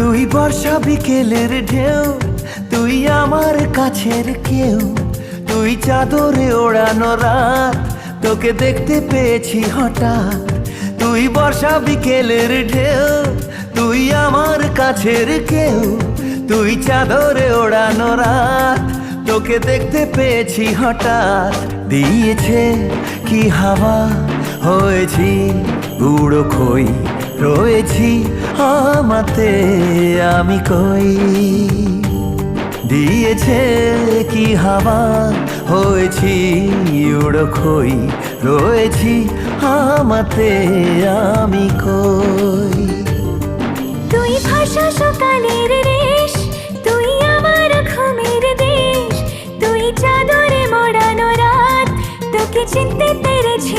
তুই বর্ষা বিকেলের ঢেউ, তুই আমার কাছের কেউ, তুই চাদরে ওড়ানো রাত, তোকে দেখতে পেয়েছি হঠাৎ। তুই বর্ষা বিকেলের ঢেউ, তুই আমার কাছের কেউ, তুই চাদরে ওড়ানো রাত, তোকে দেখতে পেয়েছি হঠাৎ। দিয়েছে কি হাওয়া, হয়েছি বুড়ো খই, রয়েছি আমাতে আমি কই। দিয়েছে কি হাওয়া, হয়েছি উড়ো খই, রয়েছি আমাতে আমি কই। তুই ভাষা সকালের রেশ, তুই আমার ঘুমের দেশ, তুই চাদরে মোড়ানো রাত, তোকে চিনতে পেরেছি